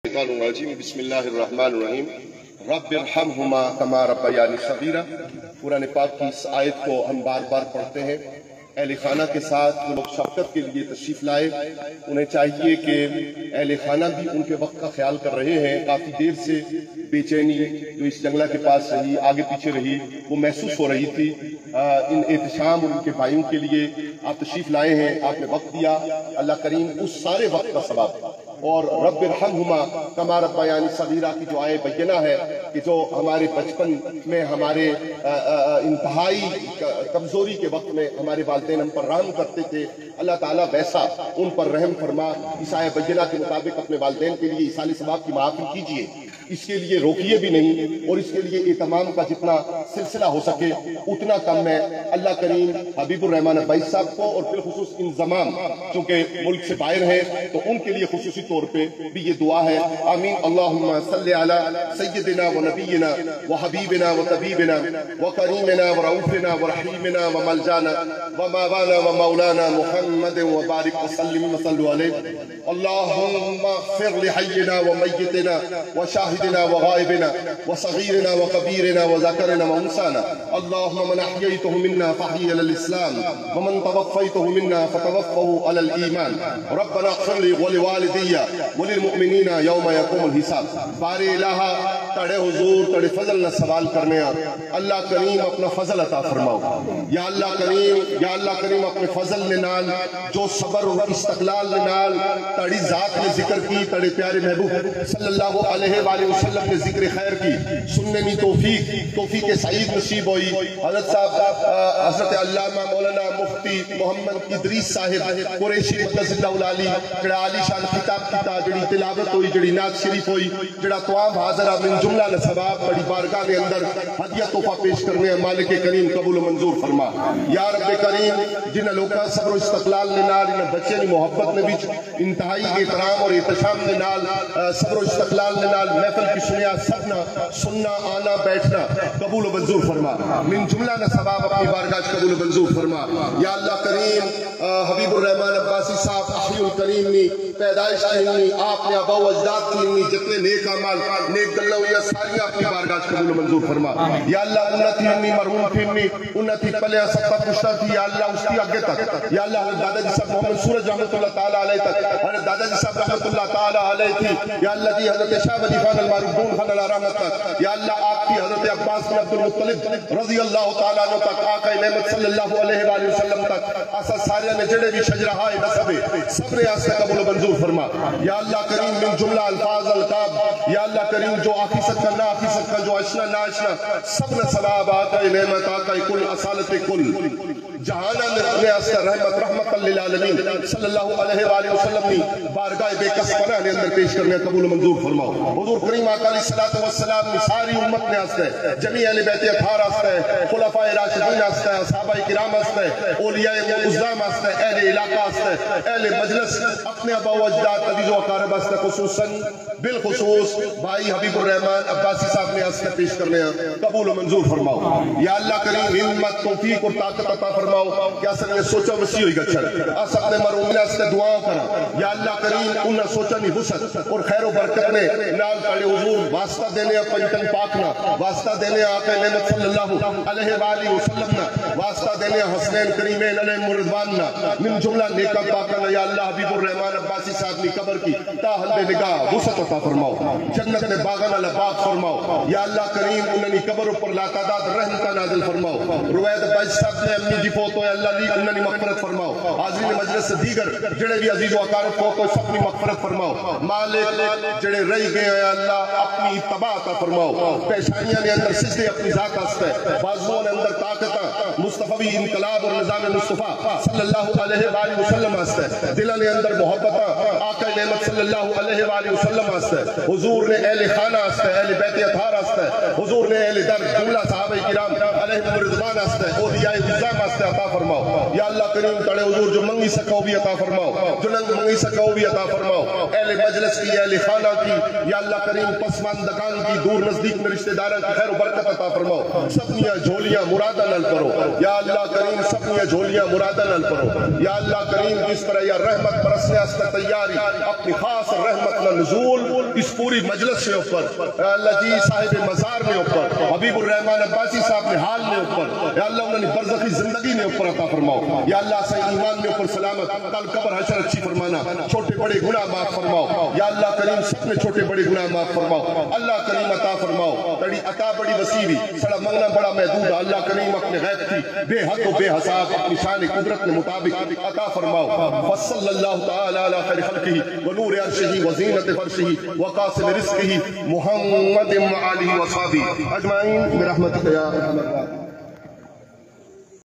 بسم اللہ الرحمن الرحیم رب ارحمہما کما ربیانی صغیرا۔ قرآن پاک کی اس آیت کو ہم بار بار پڑھتے ہیں۔ اہل خانہ کے ساتھ وہ لوگ شفقت کے لیے تشریف لائے، انہیں چاہیے کہ اہل خانہ بھی ان کے وقت کا خیال کر رہے ہیں۔ کافی دیر سے بے چینی جو اس جنگلہ کے پاس رہی، آگے پیچھے رہی، وہ محسوس ہو رہی تھی۔ ان احتشام اور ان کے بھائیوں کے لیے آپ تشریف لائے ہیں، آپ نے وقت دیا، اللہ کریم اس سارے وقت کا ثواب۔ اور رب ارحمہما کما ربیانی صغیرا کی جو آیت بینہ ہے کہ جو ہمارے بچپن میں ہمارے انتہائی کمزوری کے وقت میں ہمارے والدین ہم پر رحم کرتے تھے، اللہ تعالیٰ ویسا ان پر رحم فرما۔ اس آیت بینہ کے مطابق اپنے والدین کے لیے ایصال ثواب کی معافی کیجیے، اس کے لیے روکیے بھی نہیں، اور اس کے لیے اہتمام کا جتنا سلسلہ ہو سکے اتنا کم ہے۔ اللہ کریم حبیب الرحمان عباسی صاحب کو اور بالخصوص انضمام چونکہ ملک سے باہر ہیں تو ان کے لیے خصوصی طور پہ بھی یہ دعا ہے، آمین۔ اللہم صلی علی سیدنا و نبینا و حبیبنا و طبیبنا و کریمنا و رؤوفنا و رحیمنا و ملجانا و ماوانا و مولانا محمد و بارک وسلم وصلوا علیہ۔ اللہم اغفر لحینا و میتنا و شاہدنا و غائبنا و صغیرنا و کبیرنا و ذکرنا و انسانا۔ اللہم من احییتہ منا فحی علی الاسلام ومن توفیتہ منا فتوفہ علی الایمان۔ ربنا اغفر لی ولوالدی وللمؤمنین یوم یقوم الحساب۔ بار الہ تڑے حضور تڑے فضل نہ سوال کرنے اللہ کریم اپنا فضل عطا فرماؤ یا اللہ کریم، یا اللہ کریم اپنے فضل نے نال جو صبر اور استقلال نے نال تڑی ذات نے ذکر کی، تڑے پیارے محبوب صلی اللہ علیہ وآلہ وسلم نے ذکر خیر کی، سننے میں توفیق سعید نصیب ہوئی۔ حضرت صاحب حضرت علامہ مولانا مفتی محمد ادریس صاحب قریشی مقدس اللہ علی جڑا عالی شان خطاب کیتا، جڑی تلاوت ہوئی، جڑی نعت شریف ہوئی، جڑا توام حاضرہ من جملہ نصباب بڑی بارگاہ کے اندر ہدیہ تحفہ پیش کرنے ہیں، مالک کریم قبول و منظور فرما یا رب کریم۔ جن لوگوں صبر و استقلال نے نال، ان بچے نے محبت نے بھی انتہائی احترام اور احتشام نے نال، صبر و استقلال نے نال محفل کی سنیا سبنا سننا آنا بیٹھنا قبول و منظور فرما، من جملہ نصباب اپنی بارگاہ قبول و منظور فرما یا اللہ کریم۔ حبیب الرحمان عباسی صاحب احی الکریم نے پیدائش کی، آپ نے آباء و اجداد کی جتنے نیک اعمال نیک گلہ ہوئی ساری اپنی بارگاہ قبول و منظور فرما یا اللہ۔ انتی ہمیں مرحوم تھی، انتی پلیا سبتا پشتا تھی یا اللہ، اس کی آگے تک یا اللہ۔ حضرت دادا جی صاحب محمد سورج رحمت اللہ تعالیٰ علیہ تک، حضرت دادا جی صاحب رحمت اللہ تعالیٰ علیہ تھی یا اللہ جی۔ حضرت شاہ ولی خان المعروفون خان اللہ رحمت تک یا اللہ، آپ کی حضرت عباس بن عبد المطلب رضی اللہ تعالیٰ عنہ تک، آقا نعمت صلی اللہ علیہ وآلہ وسلم تک، ایسا سارے نے جڑے بھی شجرہائے نصبے سب نے آستے قبول و منظور فرما یا اللہ کریم۔ من جملہ الفاظ القاب یا اللہ کریم، جو آخی سکتا نہ آخی سکتا، جو اشنا نہ اشنا، سب نے ثواب آقا نعمت آقا کل اصالت کل جہانا نے آستے رحمت للعالمین صلی اللہ علیہ وآلہ وسلم نے بارگاہ بے کس پناہ نے اندر پیش کرنے قبول و منظور فرماؤ۔ حضور کریم آقا علیہ السلام نے ساری امت نے آستے، جمیع اہل بیت اطہار آستے، خلفاء راشدین آستے، صحابہ کرام آستے، اولیاء معظم آستے، اہل علاقہ آستے، اہل مجلس اپنے آباء و اجداد عزیز و اقارب آستے، خصوصاً بالخصوص بھائی حبیب الرحمان عباسی صاحب نے آستے پیش کرنے قبول و منظور فرماؤ یا اللہ کریم۔ ہمت توفیق اور طاقت عطا فرماؤ کہ اصل نے سوچا وسیع ہوئی گچھر، اصل نے مرحوم آستے دعاؤں کرا یا اللہ کریم۔ انہیں سوچا نہیں وسعت اور خیر و برکت نے نال تاڑے حضور واسطہ دینے پنجتن پاکنا، واسطہ دینے آقا نعمت صلی اللہ علیہ وآلہ وسلم نا، واسطہ دینے حسنین کریمین علیہ مرضواننا، من جملہ نیکہ پاکنا یا اللہ۔ حبیب الرحمان عباسی صاحب نے قبر کی تاہل نگاہ وسعت عطا فرماؤ، جنت نے باغنا لباق فرماؤ یا اللہ کریم۔ انہوں نے قبر پر لا تعداد رحمت نازل فرماؤ۔ روایت باج صاحب نے امی جی فوت ہوئے اللہ لی، انہوں نے مغفرت فرماؤ۔ حاضرین مجلس سے دیگر جڑے بھی عزیز و اقارب فوت ہوئے سب نے مغفرت فرماؤ۔ مالک جڑے رہی گئے ہیں اللہ اپنی تباہ عطا فرماؤ۔ پیشانیاں نے اندر سجدے اپنی ذات آستے، بازووں نے اندر طاقتاں مصطفی انقلاب اور نظام مصطفیٰ صلی اللہ علیہ وآلہ وسلم آستے، دلہ نے اندر محبتاں آقا نعمت صلی اللہ علیہ وآلہ وسلم آستے۔ حضور نے اہل خانہ آستے، اہل بیت اطہار آستے، حضور نے اہل در جملہ صحابہ کرام علیہ رضوان آستے، اولیاء عظام آستے، عطا فرماؤ یا اللہ کریم تڑے حضور جو منگی سکو بھی عطا فرماؤ جو ننگ منگی سکو بھی عطا فرماؤ اہل مجلس کی اہل خانہ کی یا اللہ کریم پسماندگان کی دور نزدیک میں رشتہ داران کی خیر و برکت عطا فرماؤ سپنیاں جھولیاں مرادہ نل کرو یا اللہ کریم سپنیاں جھولیاں مرادہ نل کرو یا اللہ کریم جس طرح یا رحمت برسنے اس کا تیاری اپنی خاص رحمت نہ نزول اس پوری مجلس سے اوپر یا اللہ جی صاحب مزار میں اوپر حبیب الرحمن عباسی صاحب نے حال میں اوپر یا اللہ انہوں نے برزخی زندگی میں اوپر عطا فرماؤ یا اللہ سے ایمان میں اوپر سلامت کل قبر حشر اچھی فرمانا چھوٹے بڑے گناہ معاف فرماؤ یا اللہ کریم سب نے چھوٹے بڑے گناہ معاف فرماؤ اللہ کریم عطا فرماؤ تڑی عطا بڑی وسیع سڑا منگنا بڑا محدود اللہ کریم اپنے غیب کی بے حد و بے حساب اپنی شان قدرت کے مطابق عطا فرماؤ وصلی اللہ تعالی علی خیر خلقہ ونور عرشہ وزینت فرشہ وقاصد رزقہ محمد وآلہ وصحبہ اجمعین برحمتک یا ارحم الراحمین.